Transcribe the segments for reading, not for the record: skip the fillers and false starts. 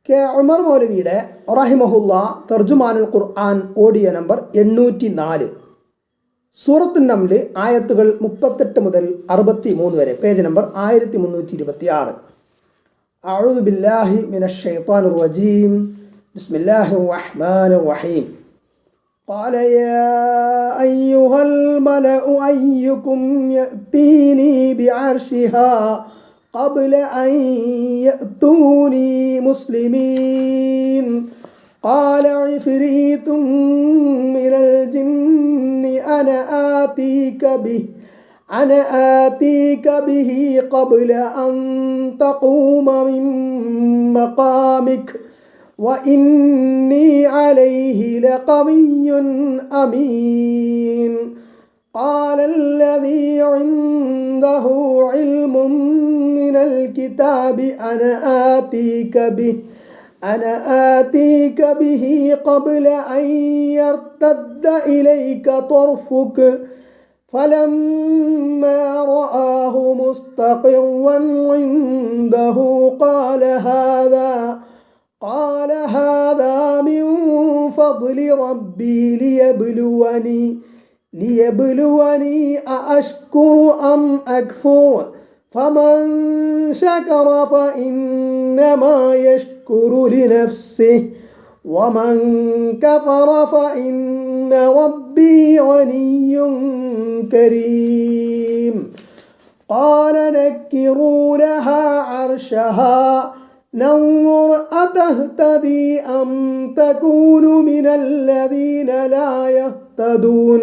K Umar മൗലവിയുടെ റഹിമഹുല്ല തർജുമാനുൽ ഖുർആൻ audio number 804. സൂറത്തുൻ നംൽ ആയത്തുകൾ 38 മുതൽ 63 വരെ, പേജ് നമ്പർ 1326. അഊദു ബില്ലാഹി മിനശ് ശൈത്വാനിർ റജീം. ബിസ്മില്ലാഹിർ റഹ്മാനിർ റഹീം. قال يا أيها الملأ أيكم يأتيني بعرشها قبل أن يأتوني مسلمين. قال عفريت من الجن أنا آتيك به قبل أن تقوم من مقامك وإني عليه لقوي أمين. قال الذي عنده علم من الكتاب أنا آتيك به قبل أن يرتد إليك طرفك فلما رآه مستقرا عنده قال هذا من فضل ربي ليبلوني أأشكر أم أكفر فمن شكر فإنما يشكر لنفسه ومن كفر فإن ربي غني كريم. قال نكروا لها عرشها ننظر أتهتدي أم تكون من الذين لا يهتدون.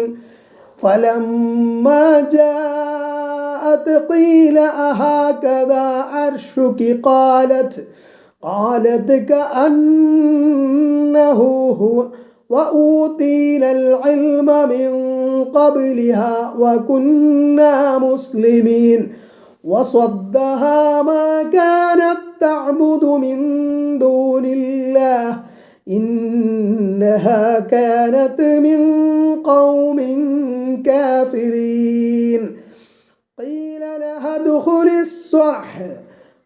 فلما جاءت قيل أهكذا عرشك قالت كأنه هو وأوتينا العلم من قبلها وكنا مسلمين. وصدها ما كانت تعبد من دون الله إنها كانت من قوم كافرين. قيل لها ادخل الصرح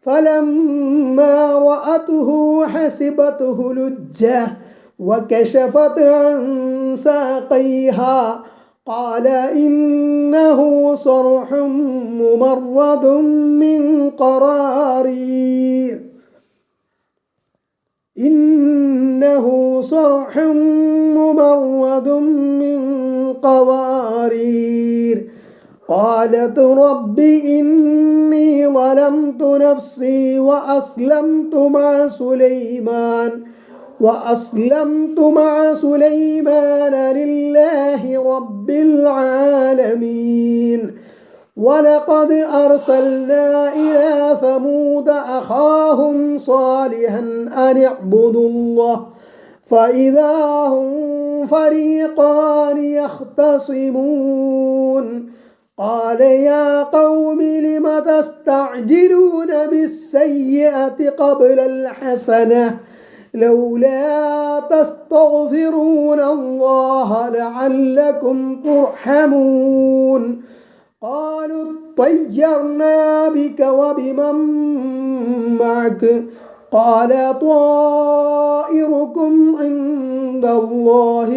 فلما رأته حسبته لجة وكشفت عن ساقيها قال إنه صرح ممرد من قوارير. قالت رب إني ظلمت نفسي وأسلمت مع سليمان لله رب العالمين. ولقد أرسلنا إلى ثمود أخاهم صالحا أن اعبدوا الله فإذا هم فريقان يختصمون. قال يا قوم لم تستعجلون بالسيئة قبل الحسنة لولا تستغفرون الله لعلكم ترحمون. قالوا اطيرنا بك وبمن معك قال طائركم عند الله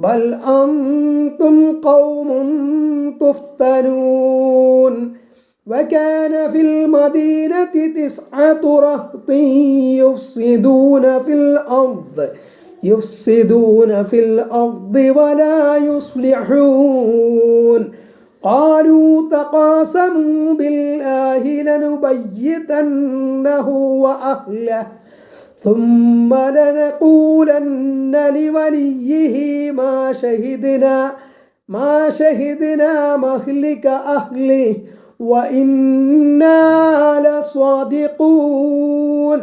بل أنتم قوم تفتنون. وكان في المدينة 9 رهط يفسدون في الأرض ولا يصلحون. قالوا تقاسموا بالله لنبيتنه وأهله ثم لنقولن لوليه ما شهدنا مهلك أهله وإنا لصادقون.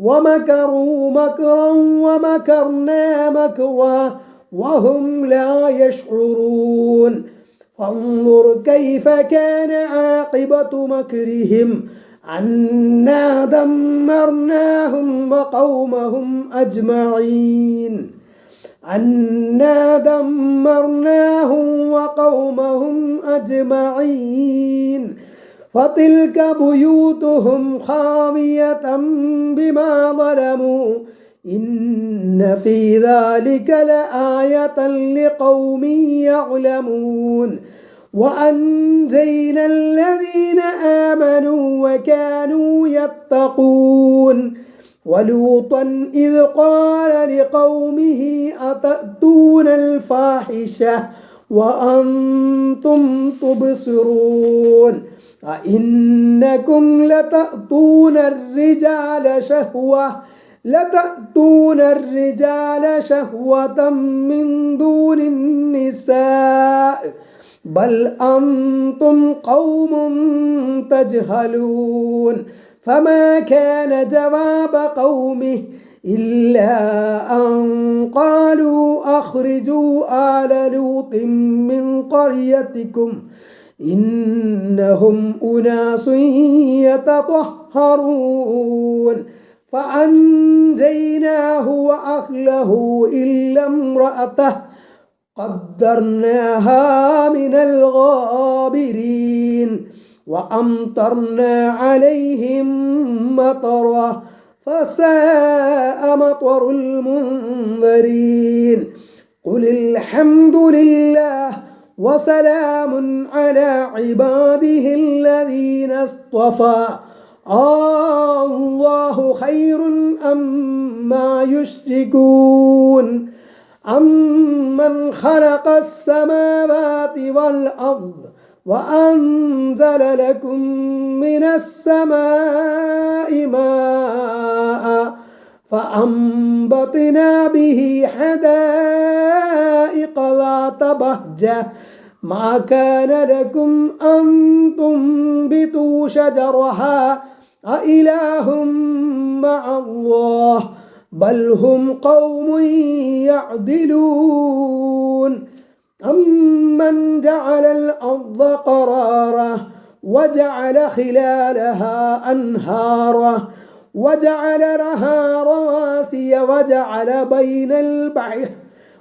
ومكروا مكرا ومكرنا مكرا وهم لا يشعرون. فانظر كيف كان عاقبة مكرهم أنا دمرناهم وقومهم أجمعين. فتلك بيوتهم خاوية بما ظلموا إن في ذلك لآية لقوم يعلمون وأنجينا الذين آمنوا وكانوا يتقون ولوطا إذ قال لقومه أتأتون الفاحشة وأنتم تبصرون أئنكم لتأتون الرجال شهوة من دون النساء بل أنتم قوم تجهلون فما كان جواب قومه إلا أن قالوا أخرجوا آل لوط من قريتكم إنهم أناس يتطهرون فأنجيناه وأهله إلا امرأته قدرناها من الغابرين وأمطرنا عليهم مطرا فساء مطر المنذرين قل الحمد لله وسلام على عباده الذين اصطفى الله خير أما يشركون أمن خلق السماوات والأرض وأنزل لكم من السماء ماء فأنبتنا به حدائق ذات بهجة ما كان لكم أن تنبتوا شجرها أإله مع الله بل هم قوم يعدلون أمن جعل الأرض قرارا وجعل خلالها أنهارا وجعل لها رواسي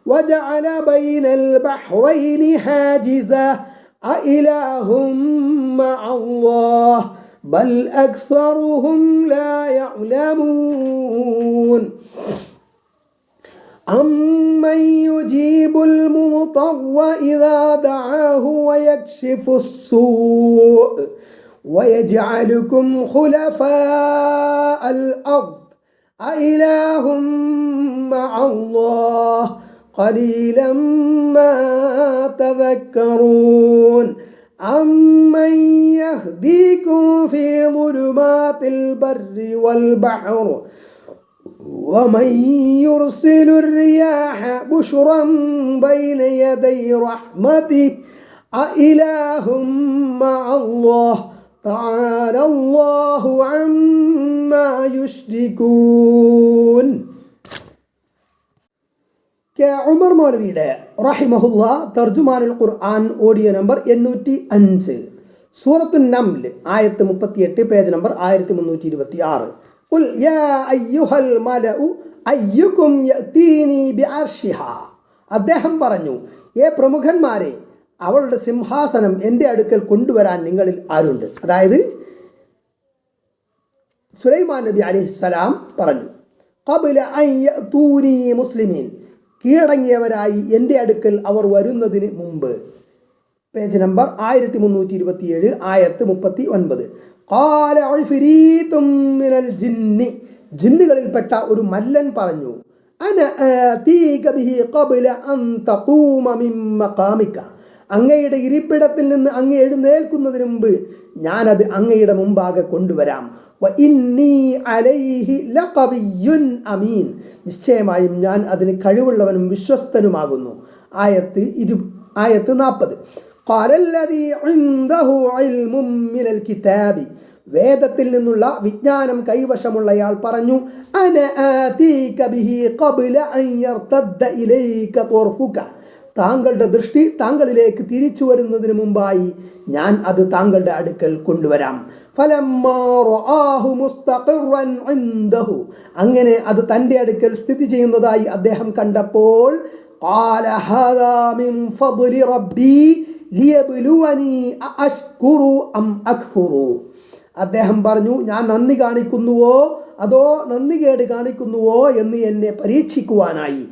وجعل بين البحرين حاجزا أإله مع الله بل أكثرهم لا يعلمون أمن يجيب المضطر إذا دعاه ويكشف السوء ويجعلكم خلفاء الأرض أإله مع الله قليلا ما تذكرون أمن يهديكم في ظلمات البر والبحر ومن يرسل الرياح بشرا بين يدي رحمته أإله مع الله تعالى الله عما يشركون. ഉമർ മൗലവിയുടെ റഹിമഹുല്ല തർജുമാനുൽ ഖുർആൻ ഓഡിയോ നമ്പർ 805 സൂറത്തു നംൽ ആയത്ത് 38 പേജ് നമ്പർ 1326. ഖുൽ യാ അയ്യുഹൽ മലഉ അയ്യുകും യഅതീനി ബിഅർശിഹാ. അദ്ദേഹം പറഞ്ഞു, ഏ പ്രമുഖന്മാരെ, അവളുടെ സിംഹാസനം എൻ്റെ അടുക്കൽ കൊണ്ടുവരാൻ നിങ്ങളിൽ ആരുണ്ട്? അതായത് സുലൈമാൻ നബി അലൈഹിസ്സലാം പറഞ്ഞു, ഖബല അൻ യഅതൂനി മുസ്ലിമീൻ, കീഴടങ്ങിയവരായി എൻ്റെ അടുക്കൽ അവർ വരുന്നതിന് മുമ്പ്. പേജ് നമ്പർ 1327 ആയത്ത് 39. ഖാല ഉഫരീതും മിനൽ ജിന്നി, ജിന്നുകളിൽപ്പെട്ട ഒരു മല്ലൻ പറഞ്ഞു, അന ആതീക ബിഹി ഖബല അൻ തഖൂമ മിൻ മഖാമിക, അങ്ങയുടെ ഇരിപ്പിടത്തിൽ നിന്ന് അങ്ങ് എഴുന്നേൽക്കുന്നതിന് മുമ്പ് ഞാനത് അങ്ങയുടെ മുമ്പാകെ കൊണ്ടുവരാം. വ ഇന്നി അലൈഹി ലഖവിയ്യുൻ അമീൻ, നിശ്ചയമായും ഞാൻ അതിന് കഴിവുള്ളവനും വിശ്വസ്തനുമാകുന്നു. ആയത്ത് 40. ഖാലല്ലദീ ഇൻദഹു ഇൽമും മിനൽ കിതാബി, വേദത്തിൽ നിന്നുള്ള വിജ്ഞാനം കൈവശമുള്ളയാൾ പറഞ്ഞു, അന ആതീക ബിഹി ഖബല അൻ യർതദ്ദ ഇലൈക ത്വർഫുക, താങ്കളുടെ ദൃഷ്ടി താങ്കളിലേക്ക് തിരിച്ചു വരുന്നതിന് മുമ്പായി ഞാൻ അത് താങ്കളുടെ അടുക്കൽ കൊണ്ടുവരാം. ഫലമ്മാ റആഹു മുസ്തഖിറൻ ഇൻദഹു, അങ്ങനെ അത് തൻ്റെ അടുക്കൽ സ്ഥിതി ചെയ്യുന്നതായി അദ്ദേഹം കണ്ടപ്പോൾ, ഖാല ഹാദാ മിൻ ഫദ്ലി റബ്ബി, ലിയബ്ലുവനി അഷ്കുറു അം അക്ഫുറു. അദ്ദേഹം പറഞ്ഞു, ഞാൻ നന്ദി കാണിക്കുന്നുവോ അതോ നന്ദികേട് കാണിക്കുന്നുവോ എന്ന് എന്നെ പരീക്ഷിക്കുവാനായി.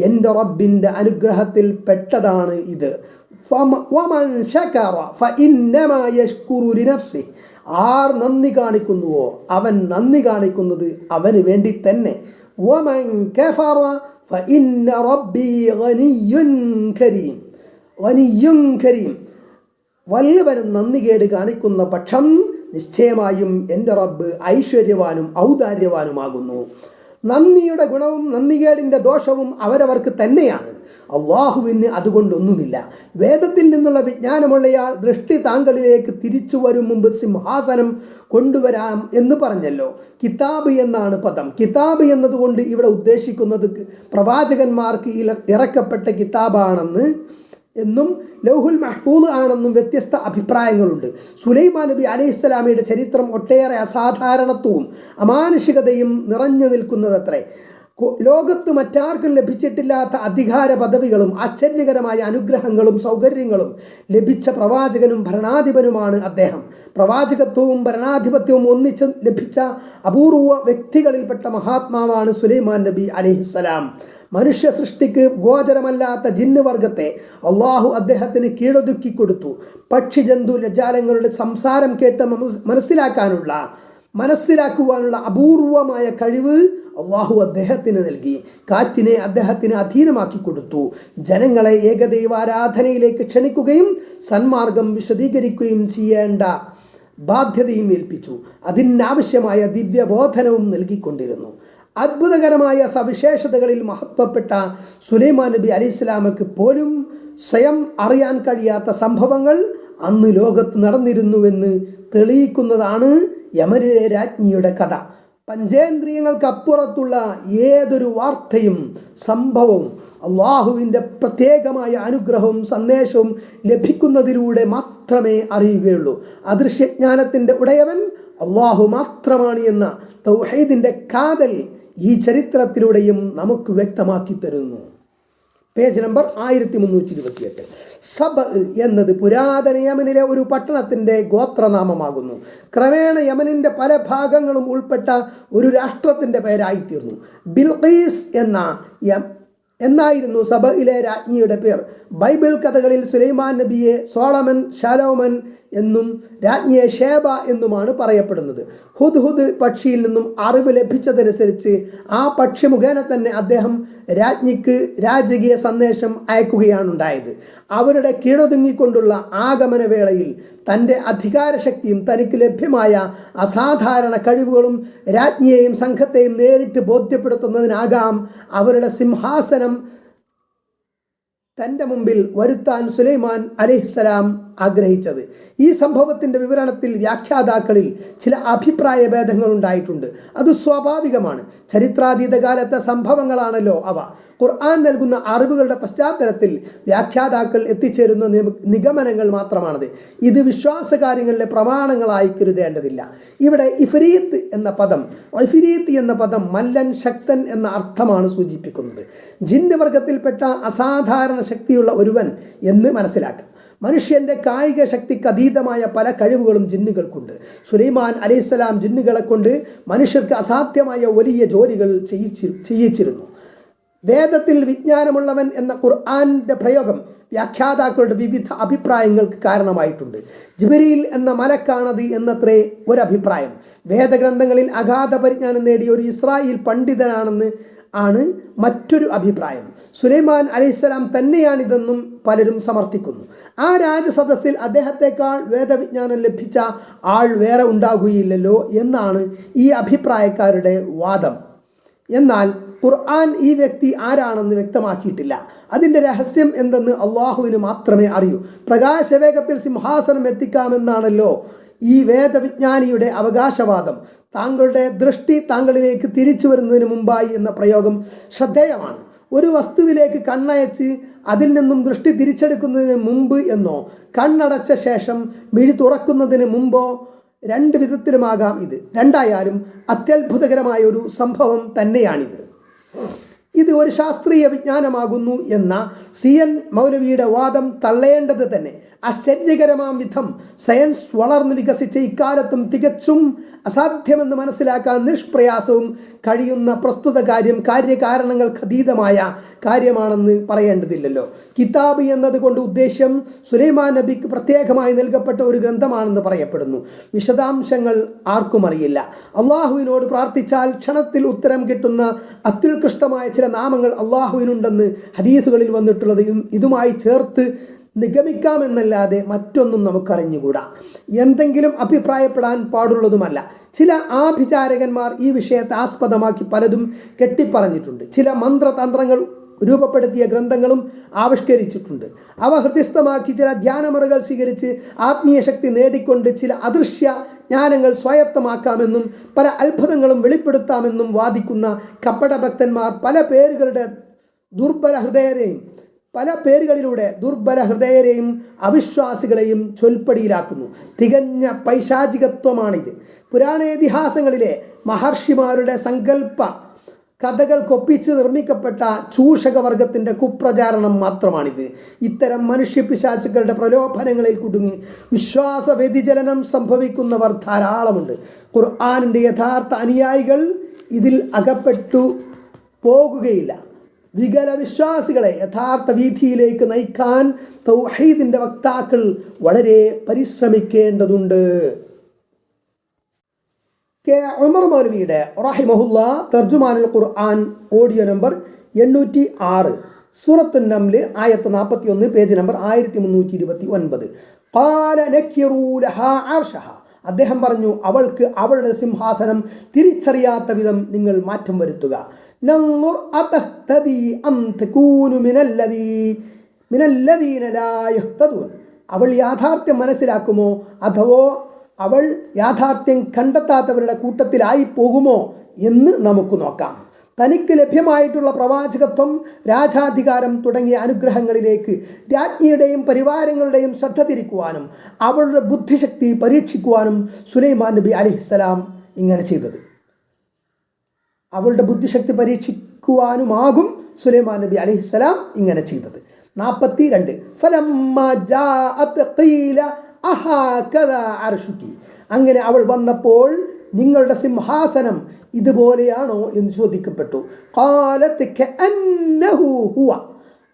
എൻ്റെ റബ്ബിൻ്റെ അനുഗ്രഹത്തിൽ പെട്ടതാണ് ഇത്. വമൻ ശകറ ഫഇന്നമാ യഷ്കുറു ലിനഫ്സിഹി. ആർ നന്ദി കാണിക്കുന്നുവോ അവൻ നന്ദി കാണിക്കുന്നത് അവന് വേണ്ടി തന്നെ. വമൻ കഫറ ഫഇന്ന റബ്ബി ഗനിയ്യുൻ കരീം. ഗനിയ്യുൻ കരീം, വല്ലവനും നന്ദികേട് കാണിക്കുന്ന പക്ഷം നിശ്ചയമായും എൻ്റെ റബ്ബ് ഐശ്വര്യവാനും ഔദാര്യവാനുമാകുന്നു. നന്ദിയുടെ ഗുണവും നന്ദികേടിൻ്റെ ദോഷവും അവരവർക്ക് തന്നെയാണ്. അള്ളാഹുവിന് അതുകൊണ്ടൊന്നുമില്ല. വേദത്തിൽ നിന്നുള്ള വിജ്ഞാനമുള്ളയാൾ ദൃഷ്ടി താങ്കളിലേക്ക് തിരിച്ചു വരും മുമ്പ് സിംഹാസനം കൊണ്ടുവരാം എന്ന് പറഞ്ഞല്ലോ. കിതാബ് എന്നാണ് പദം. കിതാബ് എന്നതുകൊണ്ട് ഇവിടെ ഉദ്ദേശിക്കുന്നത് പ്രവാചകന്മാർക്ക് ഇറക്കപ്പെട്ട കിതാബാണെന്ന് എന്നും ലൗഹുൽ മഹ്ഫൂദ് ആണെന്നും വ്യത്യസ്ത അഭിപ്രായങ്ങളുണ്ട്. സുലൈമാൻ നബി അലൈഹിസ്സലാമയുടെ ചരിത്രം ഒട്ടേറെ അസാധാരണത്വവും അമാനുഷികതയും നിറഞ്ഞു നിൽക്കുന്നതത്രേ. ലോകത്ത് മറ്റാർക്കും ലഭിച്ചിട്ടില്ലാത്ത അധികാര പദവികളും ആശ്ചര്യകരമായ അനുഗ്രഹങ്ങളും സൗകര്യങ്ങളും ലഭിച്ച പ്രവാചകനും ഭരണാധിപനുമാണ് അദ്ദേഹം. പ്രവാചകത്വവും ഭരണാധിപത്യവും ഒന്നിച്ച് ലഭിച്ച അപൂർവ വ്യക്തികളിൽപ്പെട്ട മഹാത്മാവാണ് സുലൈമാൻ നബി അലൈഹിസ്സലാം. മനുഷ്യ സൃഷ്ടിക്ക് ഗോചരമല്ലാത്ത ജിന്ന് വർഗത്തെ അള്ളാഹു അദ്ദേഹത്തിന് കീഴൊതുക്കി കൊടുത്തു. പക്ഷി ജന്തു ലജാലങ്ങളുടെ സംസാരം കേട്ട് മനസ്സിലാക്കുവാനുള്ള അപൂർവമായ കഴിവ് അള്ളാഹു അദ്ദേഹത്തിന് നൽകി. കാറ്റിനെ അദ്ദേഹത്തിന് അധീനമാക്കി കൊടുത്തു. ജനങ്ങളെ ഏകദൈവാരാധനയിലേക്ക് ക്ഷണിക്കുകയും സന്മാർഗം വിശദീകരിക്കുകയും ചെയ്യേണ്ട ബാധ്യതയും ഏൽപ്പിച്ചു. അതിനാവശ്യമായ ദിവ്യബോധനവും നൽകിക്കൊണ്ടിരുന്നു. അത്ഭുതകരമായ സവിശേഷതകളിൽ മഹത്വപ്പെട്ട സുലൈമാൻ നബി അലൈഹിസ്സലാമക്ക് പോലും സ്വയം അറിയാൻ കഴിയാത്ത സംഭവങ്ങൾ അന്ന് ലോകത്ത് നടന്നിരുന്നുവെന്ന് തെളിയിക്കുന്നതാണ് യമനിലെ രാജ്ഞിയുടെ കഥ. പഞ്ചേന്ദ്രിയങ്ങൾക്കപ്പുറത്തുള്ള ഏതൊരു വാർത്തയും സംഭവവും അള്ളാഹുവിൻ്റെ പ്രത്യേകമായ അനുഗ്രഹവും സന്ദേശവും ലഭിക്കുന്നതിലൂടെ മാത്രമേ അറിയുകയുള്ളൂ. അദൃശ്യജ്ഞാനത്തിൻ്റെ ഉടയവൻ അള്ളാഹു മാത്രമാണ് എന്ന തൗഹീദിൻ്റെ കാതൽ ഈ ചരിത്രത്തിലൂടെയും നമുക്ക് വ്യക്തമാക്കി തരുന്നു. Page number 1328. സബ് എന്നത് പുരാതന യമനിലെ ഒരു പട്ടണത്തിൻ്റെ ഗോത്രനാമമാകുന്നു. ക്രമേണ യമനിൻ്റെ പല ഭാഗങ്ങളും ഉൾപ്പെട്ട ഒരു രാഷ്ട്രത്തിൻ്റെ പേരായിത്തീർന്നു. ബിൽഖീസ് എന്നായിരുന്നു സബയിലെ രാജ്ഞിയുടെ പേർ. ബൈബിൾ കഥകളിൽ സുലൈമാൻ നബിയെ സോളമൻ, ശലോമൻ എന്നും രാജ്ഞിയെ ഷേബ എന്നുമാണ് പറയപ്പെടുന്നത്. ഹുദ്ഹുദ് പക്ഷിയിൽ നിന്നും അറിവ് ലഭിച്ചതനുസരിച്ച് ആ പക്ഷി മുഖേന തന്നെ അദ്ദേഹം രാജ്ഞിക്ക് രാജകീയ സന്ദേശം അയക്കുകയാണുണ്ടായത്. അവരുടെ കീഴൊതുങ്ങിക്കൊണ്ടുള്ള ആഗമന വേളയിൽ തൻ്റെ അധികാരശക്തിയും തനിക്ക് ലഭ്യമായ അസാധാരണ കഴിവുകളും രാജ്ഞിയെയും സംഘത്തെയും നേരിട്ട് ബോധ്യപ്പെടുത്തുന്നതിനാകാം അവരുടെ സിംഹാസനം തൻ്റെ മുമ്പിൽ വരുത്താൻ സുലൈമാൻ അലൈഹിസ്സലാം ആഗ്രഹിച്ചത്. ഈ സംഭവത്തിൻ്റെ വിവരണത്തിൽ വ്യാഖ്യാതാക്കളിൽ ചില അഭിപ്രായ ഭേദങ്ങൾ ഉണ്ടായിട്ടുണ്ട്. അത് സ്വാഭാവികമാണ്. ചരിത്രാതീത കാലത്തെ സംഭവങ്ങളാണല്ലോ അവ. ഖുർആൻ നൽകുന്ന അറിവുകളുടെ പശ്ചാത്തലത്തിൽ വ്യാഖ്യാതാക്കൾ എത്തിച്ചേരുന്ന നിഗമനങ്ങൾ മാത്രമാണത്. ഇത് വിശ്വാസകാര്യങ്ങളിലെ പ്രമാണങ്ങളായി കരുതേണ്ടതില്ല. ഇവിടെ ഇഫ്രീത്ത് എന്ന പദം മല്ലൻ, ശക്തൻ എന്ന അർത്ഥമാണ് സൂചിപ്പിക്കുന്നത്. ജിന്ന് വർഗത്തിൽപ്പെട്ട അസാധാരണ ശക്തിയുള്ള ഒരുവൻ എന്ന് മനസ്സിലാക്കാം. മനുഷ്യൻ്റെ കായിക ശക്തിക്ക് അതീതമായ പല കഴിവുകളും ജിന്നുകൾക്കുണ്ട്. സുലൈമാൻ അലൈഹിസ്സലാം ജിന്നുകളെ കൊണ്ട് മനുഷ്യർക്ക് അസാധ്യമായ വലിയ ജോലികൾ ചെയ്യിച്ചിരുന്നു. വേദത്തിൽ വിജ്ഞാനമുള്ളവൻ എന്ന ഖുർആന്റെ പ്രയോഗം വ്യാഖ്യാതാക്കളുടെ വിവിധ അഭിപ്രായങ്ങൾക്ക് കാരണമായിട്ടുണ്ട്. ജിബ്രീൽ എന്ന മലക്കാണത് എന്നത്രേ ഒരഭിപ്രായം. വേദഗ്രന്ഥങ്ങളിൽ അഗാധ പരിജ്ഞാനം നേടിയ ഒരു ഇസ്രായേൽ പണ്ഡിതനാണെന്ന് ആണ് മറ്റൊരു അഭിപ്രായം. സുലൈമാൻ അലൈഹിസ്സലാം തന്നെയാണിതെന്നും പലരും സമർത്ഥിക്കുന്നു. ആ രാജസദസ്സിൽ അദ്ദേഹത്തെക്കാൾ വേദവിജ്ഞാനം ലഭിച്ച ആൾ വേറെ ഉണ്ടാകുകയില്ലല്ലോ എന്നാണ് ഈ അഭിപ്രായക്കാരുടെ വാദം. എന്നാൽ ഖുർആൻ ഈ വ്യക്തി ആരാണെന്ന് വ്യക്തമാക്കിയിട്ടില്ല. അതിൻ്റെ രഹസ്യം എന്തെന്ന് അള്ളാഹുവിന് മാത്രമേ അറിയൂ. പ്രകാശവേഗത്തിൽ സിംഹാസനം എത്തിക്കാമെന്നാണല്ലോ ഈ വേദവിജ്ഞാനിയുടെ അവകാശവാദം. താങ്കളുടെ ദൃഷ്ടി താങ്കളിലേക്ക് തിരിച്ചു വരുന്നതിന് മുമ്പായി എന്ന പ്രയോഗം ശ്രദ്ധേയമാണ്. ഒരു വസ്തുവിലേക്ക് കണ്ണയച്ച് അതിൽ നിന്നും ദൃഷ്ടി തിരിച്ചെടുക്കുന്നതിന് മുമ്പ് എന്നോ കണ്ണടച്ച ശേഷം മിഴി തുറക്കുന്നതിന് മുമ്പോ രണ്ട് വിധത്തിലുമാകാം ഇത്. രണ്ടായാലും അത്യത്ഭുതകരമായ ഒരു സംഭവം തന്നെയാണിത്. ഇത് ഒരു ശാസ്ത്രീയ വിജ്ഞാനമാകുന്നു എന്ന CN മൗലവിയുടെ വാദം തള്ളേണ്ടത് തന്നെ. ആശ്ചര്യകരമാം വിധം സയൻസ് വളർന്നു വികസിച്ച ഇക്കാലത്തും തികച്ചും അസാധ്യമെന്ന് മനസ്സിലാക്കാൻ നിഷ്പ്രയാസവും കഴിയുന്ന പ്രസ്തുത കാര്യം കാര്യകാരണങ്ങൾക്ക് അതീതമായ കാര്യമാണെന്ന് പറയേണ്ടതില്ലല്ലോ. കിതാബ് എന്നതുകൊണ്ട് ഉദ്ദേശ്യം സുലൈമാൻ നബിക്ക് പ്രത്യേകമായി നൽകപ്പെട്ട ഒരു ഗ്രന്ഥമാണെന്ന് പറയപ്പെടുന്നു. വിശദാംശങ്ങൾ ആർക്കും അറിയില്ല. അള്ളാഹുവിനോട് പ്രാർത്ഥിച്ചാൽ ക്ഷണത്തിൽ ഉത്തരം കിട്ടുന്ന അത്യുത്കൃഷ്ടമായ ചില നാമങ്ങൾ അള്ളാഹുവിനുണ്ടെന്ന് ഹദീസുകളിൽ വന്നിട്ടുള്ളത് ഇതുമായി ചേർത്ത് നിഗമിക്കാമെന്നല്ലാതെ മറ്റൊന്നും നമുക്കറിഞ്ഞുകൂടാ. എന്തെങ്കിലും അഭിപ്രായപ്പെടാൻ പാടുള്ളതുമല്ല. ചില ആഭിചാരകന്മാർ ഈ വിഷയത്തെ ആസ്പദമാക്കി പലതും കെട്ടിപ്പറഞ്ഞിട്ടുണ്ട്. ചില മന്ത്രതന്ത്രങ്ങൾ രൂപപ്പെടുത്തിയ ഗ്രന്ഥങ്ങളും ആവിഷ്കരിച്ചിട്ടുണ്ട്. അവ ഹൃദയസ്ഥമാക്കി ചില ധ്യാനമുറകൾ സ്വീകരിച്ച് ആത്മീയ ശക്തി നേടിക്കൊണ്ട് ചില അദൃശ്യ ജ്ഞാനങ്ങൾ സ്വായത്തമാക്കാമെന്നും പല അത്ഭുതങ്ങളും വെളിപ്പെടുത്താമെന്നും വാദിക്കുന്ന കപടഭക്തന്മാർ പല പേരുകളിലൂടെ ദുർബല ഹൃദയരെയും അവിശ്വാസികളെയും ചൊൽപ്പടിയിലാക്കുന്നു. തികഞ്ഞ പൈശാചികത്വമാണിത്. പുരാണേതിഹാസങ്ങളിലെ മഹർഷിമാരുടെ സങ്കല്പ കഥകൾക്കൊപ്പിച്ച് നിർമ്മിക്കപ്പെട്ട ചൂഷകവർഗത്തിൻ്റെ കുപ്രചാരണം മാത്രമാണിത്. ഇത്തരം മനുഷ്യപിശാചുക്കളുടെ പ്രലോഭനങ്ങളിൽ കുടുങ്ങി വിശ്വാസ വ്യതിചലനം സംഭവിക്കുന്നവർ ധാരാളമുണ്ട്. ഖുർആനിൻ്റെ യഥാർത്ഥ അനുയായികൾ ഇതിൽ അകപ്പെട്ടു പോകുകയില്ല. വികല വിശ്വാസികളെ യഥാർത്ഥ വീഥിയിലേക്ക് നയിക്കാൻ തൗഹീദിൻ്റെ വക്താക്കൾ വളരെ പരിശ്രമിക്കേണ്ടതുണ്ട്. കെ ഉമർ മൗലവിയുടെ റഹിമഹുല്ല തർജുമാനുൽ ഖുർആൻ ഓഡിയോ നമ്പർ 806 സൂറത്തുൻ നംൽ ആയത്ത് 41 പേജ് നമ്പർ 1329. ഖാല നക്കിറൂ ലഹാ അർശഹ, അദ്ദേഹം പറഞ്ഞു അവൾക്ക് അവളുടെ സിംഹാസനം തിരിച്ചറിയാത്ത വിധം നിങ്ങൾ മാറ്റം വരുത്തുക. നൻദുർ അതഹ്തദി അം തകൂനു മിനല്ലദീന ലാ യഹ്തദൂൻ, അവൾ യാഥാർത്ഥ്യം മനസ്സിലാക്കുമോ അഥവാ അവൾ യാഥാർത്ഥ്യം കണ്ടെത്താത്തവരുടെ കൂട്ടത്തിലായി പോകുമോ എന്ന് നമുക്ക് നോക്കാം. തനിക്ക് ലഭ്യമായിട്ടുള്ള പ്രവാചകത്വം, രാജാധികാരം തുടങ്ങിയ അനുഗ്രഹങ്ങളിലേക്ക് രാജ്ഞിയുടെയും പരിവാരങ്ങളുടെയും ശ്രദ്ധ തിരിക്കുവാനും അവളുടെ ബുദ്ധിശക്തി പരീക്ഷിക്കുവാനും സുലൈമാൻ നബി അലൈഹിസ്സലാം ഇങ്ങനെ ചെയ്തത്. അവളുടെ ബുദ്ധിശക്തി പരീക്ഷിക്കുവാനുമാകും സുലൈമാൻ നബി അലൈഹിസ്സലാം ഇങ്ങനെ ചെയ്തത്. 42 ഫലമ്മാ ജാഅത് ഖീല അഹാകദാ അർശുകി, അങ്ങനെ അവൾ വന്നപ്പോൾ നിങ്ങളുടെ സിംഹാസനം ഇതുപോലെയാണോ എന്ന് ചോദിക്കപ്പെട്ടു. ഖാലത് കഅന്നഹു ഹുവ,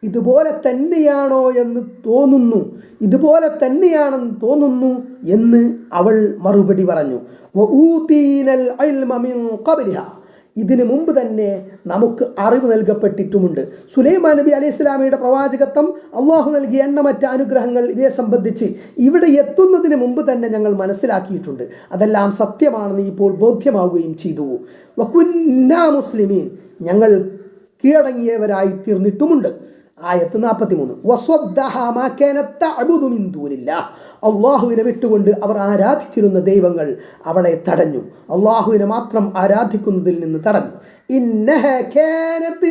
ഇതുപോലെ തന്നെയാണോ എന്ന് തോന്നുന്നു, ഇതുപോലെ തന്നെയാണെന്ന് തോന്നുന്നു എന്ന് അവൾ മറുപടി പറഞ്ഞു. വഊതീനൽ ഇൽമ മിൻ ഖബ്ലിഹാ, ഇതിനു മുമ്പ് തന്നെ നമുക്ക് അറിവ് നൽകപ്പെട്ടിട്ടുമുണ്ട്. സുലൈമാൻ നബി അലൈഹി സ്വലാമയുടെ പ്രവാചകത്വം, അള്ളാഹു നൽകിയ എണ്ണമറ്റ അനുഗ്രഹങ്ങൾ ഇവയെ സംബന്ധിച്ച് ഇവിടെ എത്തുന്നതിന് മുമ്പ് തന്നെ ഞങ്ങൾ മനസ്സിലാക്കിയിട്ടുണ്ട്. അതെല്ലാം സത്യമാണെന്ന് ഇപ്പോൾ ബോധ്യമാവുകയും ചെയ്തു. വകുന്നാ മുസ്ലിമീൻ, ഞങ്ങൾ കീഴടങ്ങിയവരായി തീർന്നിട്ടുമുണ്ട്. ആയത്ത് 43. വസ്വദ്ദഹാ മാ കാനത് തഅബുദു മിൻ ദൂനില്ലാഹ്, അള്ളാഹുവിനെ വിട്ടുകൊണ്ട് അവർ ആരാധിച്ചിരുന്ന ദൈവങ്ങൾ അവളെ തടഞ്ഞു, അള്ളാഹുവിനെ മാത്രം ആരാധിക്കുന്നതിൽ നിന്ന് തടഞ്ഞു. ഇന്നഹാ കാനത്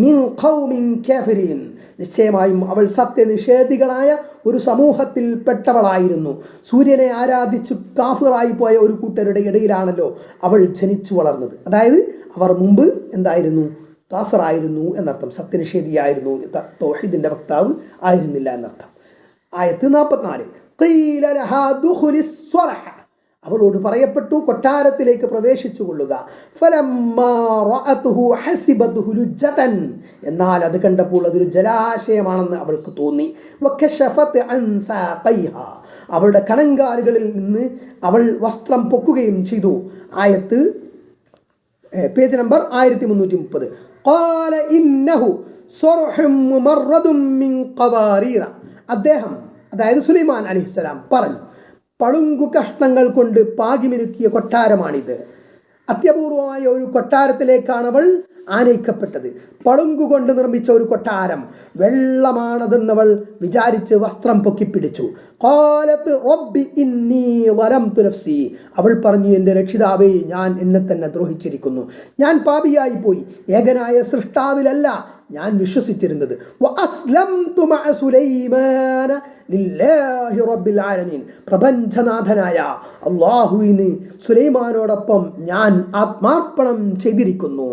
മിൻ ഖൗമിൻ കാഫിരീൻ, നിശ്ചയമായും അവൾ സത്യനിഷേധികളായ ഒരു സമൂഹത്തിൽ പെട്ടവളായിരുന്നു. സൂര്യനെ ആരാധിച്ചു കാഫിറായി പോയ ഒരു കൂട്ടരുടെ ഇടയിലാണല്ലോ അവൾ ജനിച്ചു വളർന്നത്. അതായത് അവർ മുമ്പ് എന്തായിരുന്നു? കാഫിറായിരുന്നു എന്നർത്ഥം, സത്യനിഷേധിയായിരുന്നു, തൗഹീദിൻ്റെ വക്താവ് ആയിരുന്നില്ല എന്നർത്ഥം. ആയത്ത് 44. ഖീല ലഹാ ദുഖുലിസ് സ്വറഹ, അവളോട് പറയപ്പെട്ടു കൊട്ടാരത്തിലേക്ക് പ്രവേശിച്ചു കൊള്ളുക. ഫലമ്മാ റഅതുഹു ഹസിബതുഹു ലുജ്ജതൻ, എന്നാൽ അത് കണ്ടപ്പോൾ അതൊരു ജലാശയമാണെന്ന് അവൾക്ക് തോന്നി. വകശഫത് അൻ സാഖൈഹാ, അവളുടെ കണങ്കാലുകളിൽ നിന്ന് അവൾ വസ്ത്രം പൊക്കുകയും ചെയ്തു. ആയത്ത് പേജ് നമ്പർ 1330. ഖാല ഇന്നഹു സർഹും മുമറദും മിൻ ഖവാരീറ, അദ്ദേഹം അതായത് സുലൈമാൻ അലൈഹിസ്സലാം പറഞ്ഞു, പളുങ്കു കഷ്ണങ്ങൾ കൊണ്ട് പാകിമിരുക്കിയ കൊട്ടാരമാണിത്. അത്യപൂർവമായ ഒരു കൊട്ടാരത്തിലേക്കാണ് അവൾ ആനയിക്കപ്പെട്ടത്. പളുങ്കുകൊണ്ട് നിർമ്മിച്ച ഒരു കൊട്ടാരം, വെള്ളമാണതെന്നവൾ വിചാരിച്ച് വസ്ത്രം പൊക്കിപ്പിടിച്ചു. ഖാലത്ത് റബ്ബി ഇന്നി വലംതു നഫ്സി, അവൾ പറഞ്ഞു, എൻ്റെ രക്ഷിതാവേ, ഞാൻ എന്നെ തന്നെ ദ്രോഹിച്ചിരിക്കുന്നു, ഞാൻ പാപിയായി പോയി, ഏകനായ സൃഷ്ടാവിലല്ല ഞാൻ വിശ്വസിച്ചിരുന്നത്. വഅസ്ലംതു മഅ സുലൈമാന ലില്ലാഹി റബ്ബിൽ ആലമീൻ. പ്രപഞ്ചനാഥനായ അള്ളാഹുവിന് സുലൈമാനോടൊപ്പം ഞാൻ ആത്മാർപ്പണം ചെയ്തിരിക്കുന്നു.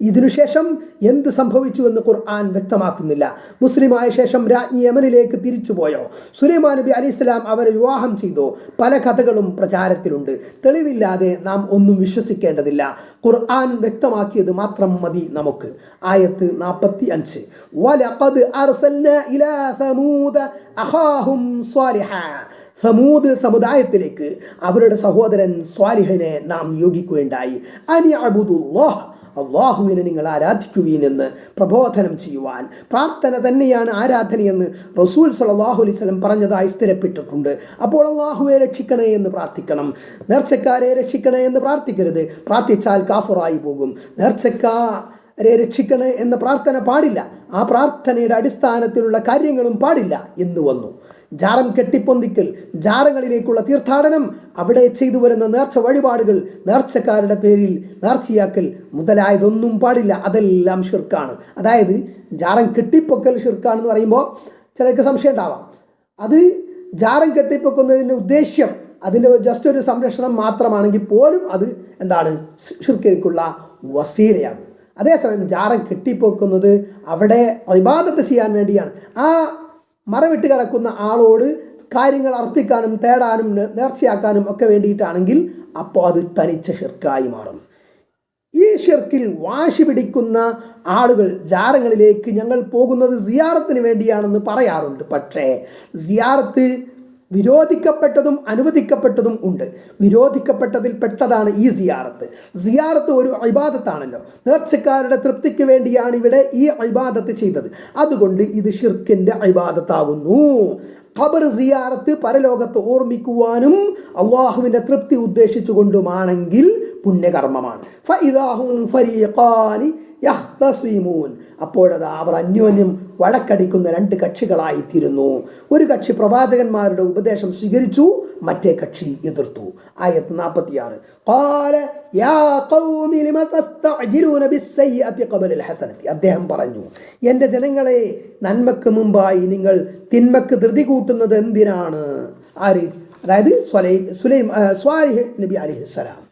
ഇതിനുശേഷം എന്ത് സംഭവിച്ചുവെന്ന് ഖുർആൻ വ്യക്തമാക്കുന്നില്ല. മുസ്ലിമായ ശേഷം രാജ്ഞി യമനിലേക്ക് തിരിച്ചുപോയോ, സുലൈമാൻ നബി അലൈഹിസ്സലാം അവരെ വിവാഹം ചെയ്തോ, പല കഥകളും പ്രചാരത്തിലുണ്ട്. തെളിവില്ലാതെ നാം ഒന്നും വിശ്വസിക്കേണ്ടതില്ല. ഖുർആൻ വ്യക്തമാക്കിയത് മാത്രം മതി നമുക്ക്. ആയത്ത് 45. വലഖദ് അർസൽനാ ഇലാ സമൂദ അഖാഹും സ്വാലിഹാ. സമൂദ് സമുദായത്തിലേക്ക് അവരുടെ സഹോദരൻ സ്വാലിഹിനെ നാം നിയോഗിക്കുകയുണ്ടായി. അനി അബ്ദുല്ലാഹ്, അള്ളാഹുവിനെ നിങ്ങൾ ആരാധിക്കുവീനെന്ന് പ്രബോധനം ചെയ്യുവാൻ. പ്രാർത്ഥന തന്നെയാണ് ആരാധനയെന്ന് റസൂൽ സല്ലല്ലാഹു അലൈഹി വസല്ലം പറഞ്ഞതായി സ്ഥിരപ്പെട്ടിട്ടുണ്ട്. അപ്പോൾ അള്ളാഹുവെ രക്ഷിക്കണേ എന്ന് പ്രാർത്ഥിക്കണം. നേർച്ചക്കാരെ രക്ഷിക്കണേ എന്ന് പ്രാർത്ഥിക്കരുത്. പ്രാർത്ഥിച്ചാൽ കാഫിറായി പോകും. നേർച്ചക്കാരെ രക്ഷിക്കണേ എന്ന പ്രാർത്ഥന പാടില്ല. ആ പ്രാർത്ഥനയുടെ അടിസ്ഥാനത്തിലുള്ള കാര്യങ്ങളും പാടില്ല എന്ന് വന്നു. ജാറം കെട്ടിപ്പൊന്തിക്കൽ, ജാറങ്ങളിലേക്കുള്ള തീർത്ഥാടനം, അവിടെ ചെയ്തു വരുന്ന നേർച്ച വഴിപാടുകൾ, നേർച്ചക്കാരുടെ പേരിൽ നേർച്ചയാക്കൽ മുതലായതൊന്നും പാടില്ല. അതെല്ലാം ഷിർക്കാണ്. അതായത് ജാറം കെട്ടിപ്പൊക്കൽ ഷിർക്കാണെന്ന് പറയുമ്പോൾ ചിലർക്ക് സംശയം ഉണ്ടാവാം. അത് ജാറം കെട്ടിപ്പൊക്കുന്നതിൻ്റെ ഉദ്ദേശ്യം അതിൻ്റെ ജസ്റ്റ് ഒരു സംരക്ഷണം മാത്രമാണെങ്കിൽ പോലും അത് എന്താണ്, ഷിർക്കിലേക്കുള്ള വസീലയാണ്. അതേസമയം ജാറം കെട്ടിപ്പൊക്കുന്നത് അവിടെ ഇബാദത്ത് ചെയ്യാൻ വേണ്ടിയാണ്. ആ മറവിട്ട് കിടക്കുന്ന ആളോട് കാര്യങ്ങൾ അർപ്പിക്കാനും തേടാനും നേർച്ചയാക്കാനും ഒക്കെ വേണ്ടിയിട്ടാണെങ്കിൽ അപ്പോൾ അത് തനിച്ച ഷിർക്കായി മാറും. ഈ ഷിർക്കിൽ വാശി പിടിക്കുന്ന ആളുകൾ ജാറങ്ങളിലേക്ക് ഞങ്ങൾ പോകുന്നത് സിയാറത്തിന് വേണ്ടിയാണെന്ന് പറയാറുണ്ട്. പക്ഷേ സിയാറത്ത് വിരോധിക്കപ്പെട്ടതും അനുവദിക്കപ്പെട്ടതും ഉണ്ട്. വിരോധിക്കപ്പെട്ടതിൽ പെട്ടതാണ് ഈ സിയാറത്ത്. സിയാറത്ത് ഒരു ഇബാദത്താണല്ലോ. നേർച്ചക്കാരുടെ തൃപ്തിക്ക് വേണ്ടിയാണ് ഇവിടെ ഈ ഇബാദത്ത് ചെയ്തത്. അതുകൊണ്ട് ഇത് ഷിർക്കിൻ്റെ ഇബാദത്താകുന്നു. ഖബർ സിയാറത്ത് പരലോകത്ത് ഓർമ്മിക്കുവാനും അള്ളാഹുവിൻ്റെ തൃപ്തി ഉദ്ദേശിച്ചുകൊണ്ടുമാണെങ്കിൽ പുണ്യകർമ്മമാണ്. ഫഇദാഹും ഫരീഖാനി യഖ്തസിമൂൻ. അപ്പോഴത് അവർ അന്യോന്യം വഴക്കടിക്കുന്ന രണ്ട് കക്ഷികളായിത്തീരുന്നു. ഒരു കക്ഷി പ്രവാചകന്മാരുടെ ഉപദേശം സ്വീകരിച്ചു, മറ്റേ കക്ഷി എതിർത്തു. ആയത്ത് 46. ഖാല യാ ഖൗമി ലിമ തസ്തഅജിലൂന ബിസ്സയ്യിഅതി ഖബലൽ ഹസനതി. അദ്ദേഹം പറഞ്ഞു, എൻ്റെ ജനങ്ങളെ, നന്മക്ക് മുമ്പായി നിങ്ങൾ തിന്മക്ക് ധൃതി കൂട്ടുന്നത് എന്തിനാണ്? ആര്? അതായത് സ്വാലിഹ് നബി അലൈഹിസ്സലാം.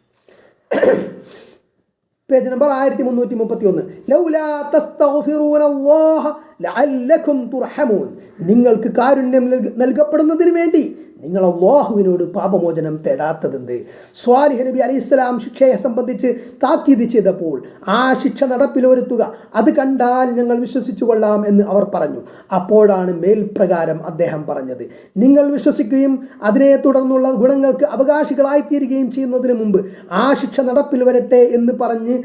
Page number 1331. ലൗലാ തസ്തഗ്ഫിറൂനല്ലാഹ ലഅല്ലക്കും തുർഹമൂൻ. നിങ്ങൾക്ക് കാരുണ്യം നൽകപ്പെടുന്നതിന് വേണ്ടി നിങ്ങൾ അല്ലാഹുവിനോട് പാപമോചനം തേടാത്തതെന്ത്? സ്വാലിഹ് നബി അലൈഹിസ്സലാം ശിക്ഷയെ സംബന്ധിച്ച് താക്കീത് ചെയ്തപ്പോൾ ആ ശിക്ഷ നടപ്പിൽ വരുത്തുക, അത് കണ്ടാൽ ഞങ്ങൾ വിശ്വസിച്ചു കൊള്ളാം എന്ന് അവർ പറഞ്ഞു. അപ്പോഴാണ് മേൽപ്രകാരം അദ്ദേഹം പറഞ്ഞത്, നിങ്ങൾ വിശ്വസിക്കുകയും അതിനെ തുടർന്നുള്ള ഗുണങ്ങൾക്ക് അവകാശികളായിത്തീരുകയും ചെയ്യുന്നതിന് മുമ്പ് ആ ശിക്ഷ നടപ്പിൽ വരട്ടെ എന്ന് പറഞ്ഞ്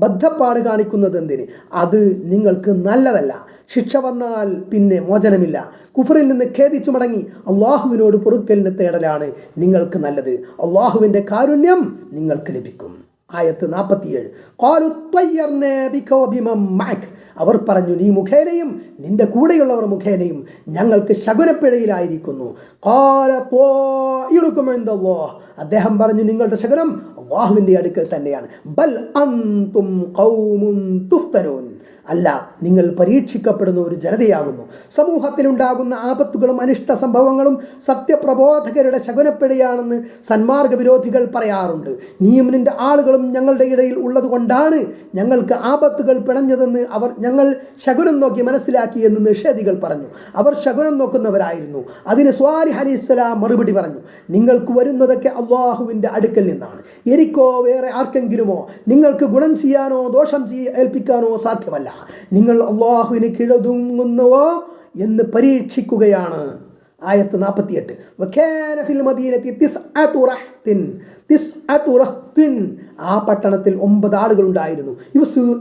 ബദ്ധപ്പാട് കാണിക്കുന്നത് എന്തിന്? അത് നിങ്ങൾക്ക് നല്ലതല്ല. ശിക്ഷ വന്നാൽ പിന്നെ മോചനമില്ല. കുഫറിൽ നിന്ന് ഖേദിച്ചു മടങ്ങി അള്ളാഹുവിനോട് പൊറുക്കലിന് തേടലാണ് നിങ്ങൾക്ക് നല്ലത്. അള്ളാഹുവിൻ്റെ കാരുണ്യം നിങ്ങൾക്ക് ലഭിക്കും. ആയത്ത് 47. അവർ പറഞ്ഞു, നീ മുഖേനയും നിന്റെ കൂടെയുള്ളവർ മുഖേനയും ഞങ്ങൾക്ക് ശകുനപ്പിഴയിലായിരിക്കുന്നു. അദ്ദേഹം പറഞ്ഞു, നിങ്ങളുടെ ശകുനം അല്ലാഹുവിൻ്റെ അടുക്കൽ തന്നെയാണ്. ബൽ അൻതും ഖൗമുൻ തുഫ്തനൂൻ. അല്ല, നിങ്ങൾ പരീക്ഷിക്കപ്പെടുന്ന ഒരു ജനതയാകുന്നു. സമൂഹത്തിലുണ്ടാകുന്ന ആപത്തുകളും അനിഷ്ട സംഭവങ്ങളും സത്യപ്രബോധകരുടെ ശകുനപ്പിഴയാണെന്ന് സന്മാർഗ വിരോധികൾ പറയാറുണ്ട്. നീയും നിന്റെ ആളുകളും ഞങ്ങളുടെ ഇടയിൽ ഉള്ളതുകൊണ്ടാണ് ഞങ്ങൾക്ക് ആപത്തുകൾ പിണഞ്ഞതെന്ന് ഞങ്ങൾ ശകുനം നോക്കി മനസ്സിലാക്കിയെന്ന് നിഷേധികൾ പറഞ്ഞു. അവർ ശകുനം നോക്കുന്നവരായിരുന്നു. അതിന് സ്വാലിഹ് അലൈഹിസ്സലാം മറുപടി പറഞ്ഞു, നിങ്ങൾക്ക് വരുന്നതൊക്കെ അള്ളാഹുവിൻ്റെ അടുക്കൽ നിന്നാണ്. എനിക്കോ വേറെ ആർക്കെങ്കിലുമോ നിങ്ങൾക്ക് ഗുണം ചെയ്യാനോ ദോഷം ഏൽപ്പിക്കാനോ സാധ്യമല്ല. നിങ്ങൾ അള്ളാഹുവിന് കീഴൊതുങ്ങുന്നുവോ എന്ന് പരീക്ഷിക്കുകയാണ്. ആയത്ത് 48. വകാന ഫിൽ മദീനതി തിസ്അതു റഹ്തിൻ. ആ പട്ടണത്തിൽ 9 ആളുകൾ ഉണ്ടായിരുന്നു.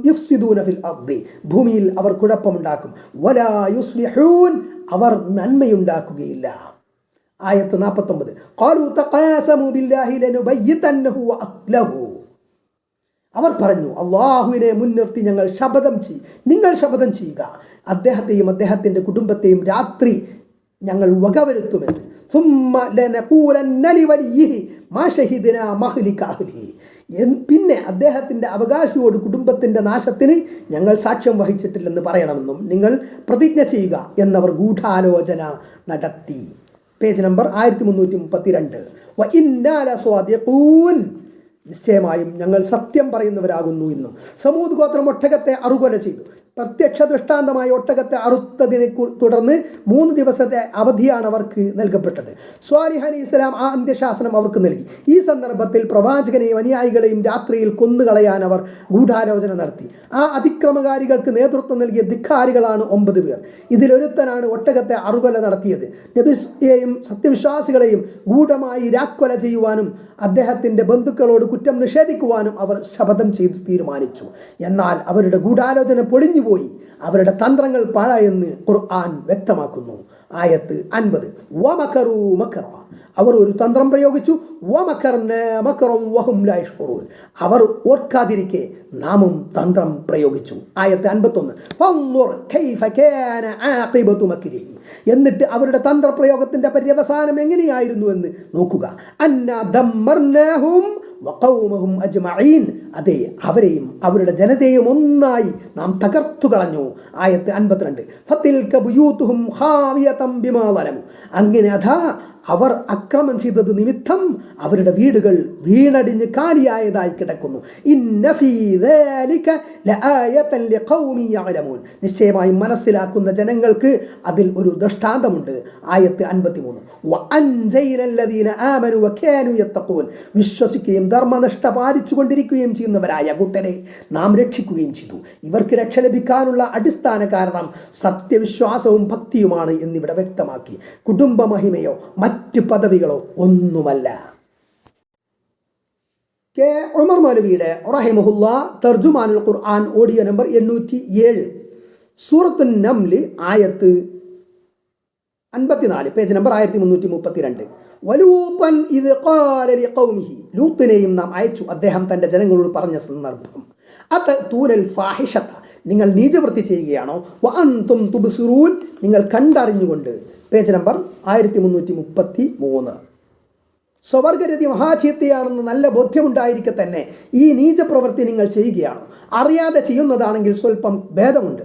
യുഫ്സിദൂന ഫിൽ അർദി. ഭൂമിയിൽ അവർ കുഴപ്പമുണ്ടാക്കും. വലാ യുസ്ലിഹൂൻ. അവർ നന്മയുണ്ടാക്കുകയില്ല. ആയത്ത് 49. ഖാലൂ തഖാസമു ബില്ലാഹി ലനുബയ്യിതന്നഹു വഅഹ്ലഹു. അവർ പറഞ്ഞു, അള്ളാഹുവിനെ മുൻനിർത്തി നിങ്ങൾ ശപഥം ചെയ്യുക, അദ്ദേഹത്തെയും അദ്ദേഹത്തിൻ്റെ കുടുംബത്തെയും രാത്രി ഞങ്ങൾ വകവരുത്തുമെന്ന്. മാ ഷഹിദിന മഹ്ലിക അഹ്ലിഹി. പിന്നെ അദ്ദേഹത്തിൻ്റെ അവകാശിയോട് കുടുംബത്തിൻ്റെ നാശത്തിന് ഞങ്ങൾ സാക്ഷ്യം വഹിച്ചിട്ടില്ലെന്ന് പറയണമെന്നും നിങ്ങൾ പ്രതിജ്ഞ ചെയ്യുക എന്നവർ ഗൂഢാലോചന നടത്തി. Page number 1332. വ ഇന്നാ ലസ്വാദിഖൂൻ, നിശ്ചയമായും ഞങ്ങൾ സത്യം പറയുന്നവരാകുന്നു എന്നും. സമൂദ് ഗോത്രം ഒട്ടകത്തെ അറുകൊല ചെയ്തു. പ്രത്യക്ഷ ദൃഷ്ടാന്തമായ ഒട്ടകത്തെ അറുത്തതിനെ തുടർന്ന് 3 ദിവസത്തെ അവധിയാണ് അവർക്ക് നൽകപ്പെട്ടത്. സ്വാലിഹ് അലൈഹി ഇസ്ലാം ആ അന്ത്യശാസനം അവർക്ക് നൽകി. ഈ സന്ദർഭത്തിൽ പ്രവാചകനെയും അനുയായികളെയും രാത്രിയിൽ കൊന്നുകളയാൻ അവർ ഗൂഢാലോചന നടത്തി. ആ അതിക്രമകാരികൾക്ക് നേതൃത്വം നൽകിയ ധിക്കാരികളാണ് 9 പേർ. ഇതിലൊരുത്തനാണ് ഒട്ടകത്തെ അറുകൊല നടത്തിയത്. നബിയെയും സത്യവിശ്വാസികളെയും ഗൂഢമായി രാക്കൊല ചെയ്യുവാനും അദ്ദേഹത്തിൻ്റെ ബന്ധുക്കളോട് കുറ്റം നിഷേധിക്കുവാനും അവർ ശപഥം ചെയ്ത് തീരുമാനിച്ചു. എന്നാൽ അവരുടെ ഗൂഢാലോചന പൊളിഞ്ഞുപോയി, അവരുടെ തന്ത്രങ്ങൾ പാഴായെന്ന് ഖുർആൻ വ്യക്തമാക്കുന്നു. ആയത്ത് 50. വമകറൂ മകറ, അവർ ഒരു തന്ത്രം പ്രയോഗിച്ചു. വമകർനാ മകറൻ വഹും ലാ യശ്ഉറൂൻ, അവർ ഓർക്കാതിരിക്കെ നാമും തന്ത്രം പ്രയോഗിച്ചു. ആയത്ത് 51. ഫൻദുർ കൈഫ കാന ആഖിബതു മക്രിഹിം, എന്നിട്ട് അവരുടെ തന്ത്രപ്രയോഗത്തിൻ്റെ പര്യവസാനം എങ്ങനെയായിരുന്നു എന്ന് നോക്കുക. അന്നാ ദമ്മർനാഹും വഖൗമഹും അജ്മഈൻ, അതെ, അവരെയും അവരുടെ ജനതയും ഒന്നായി നാം തകർത്തു കളഞ്ഞു. ആയത്ത് 52. ഫതിൽക ബുയൂതുഹും ഖാവിയതൻ ബിമാ ളലമു, അങ്ങനെ അതാ അവർ അക്രമം ചെയ്തത് നിമിത്തം അവരുടെ വീടുകൾ വീണടിഞ്ഞ് കാലിയായതായി കിടക്കുന്നു. ഇന്ന ഫീ ദാലിക ലആയതൻ ലിഖൗമി യഅലമൂൻ, നിശ്ചയമായും മനസ്സിലാക്കുന്ന ജനങ്ങൾക്ക് അതിൽ ഒരു ദൃഷ്ടാന്തമുണ്ട്. ആയത്ത് 53. വഅൻജൈനല്ലദീന ആമനു വകാനു യത്തഖൂൻ, വിശ്വസിക്കുകയും ധർമ്മനിഷ്ഠ പാലിച്ചുകൊണ്ടിരിക്കുകയും ചെയ്യുന്നവരായ കൂട്ടരെ നാം രക്ഷിക്കുകയും ചെയ്തു. ഇവർക്ക് രക്ഷ ലഭിക്കാനുള്ള അടിസ്ഥാന കാരണം സത്യവിശ്വാസവും ഭക്തിയുമാണ് എന്നിവിടെ വ്യക്തമാക്കി. കുടുംബമഹിമയോ മറ്റ് പദവികളോ ഒന്നുമല്ല. കെ ഉമർ മൗലവിയുടെ റഹിമഹുല്ലാ തർജുമാനുൽ ഖുർആൻ ഓഡിയോ നമ്പർ 807, സൂറത്തുൻ നംൽ, ആയത്ത് 54, പേജ് നമ്പർ 1332. വലൂതൻ ഇദ് ഖാല ലിഖൗമിഹി, ലൂത്തിനെയും നാം അയച്ചു, അദ്ദേഹം തൻ്റെ ജനങ്ങളോട് പറഞ്ഞ സന്ദർഭം. അതതൂനൽ ഫാഹിഷത, നിങ്ങൾ നീചവൃത്തി ചെയ്യുകയാണോ? വഅൻതും തുബ്സിറൂൻ, നിങ്ങൾ കണ്ടറിഞ്ഞുകൊണ്ട്. Page number 1333. സ്വവർഗരതി മഹാചീത്തയാണെന്ന് നല്ല ബോധ്യമുണ്ടായിരിക്കെ തന്നെ ഈ നീചപ്രവൃത്തി നിങ്ങൾ ചെയ്യുകയാണോ? അറിയാതെ ചെയ്യുന്നതാണെങ്കിൽ സ്വല്പം ഭേദമുണ്ട്.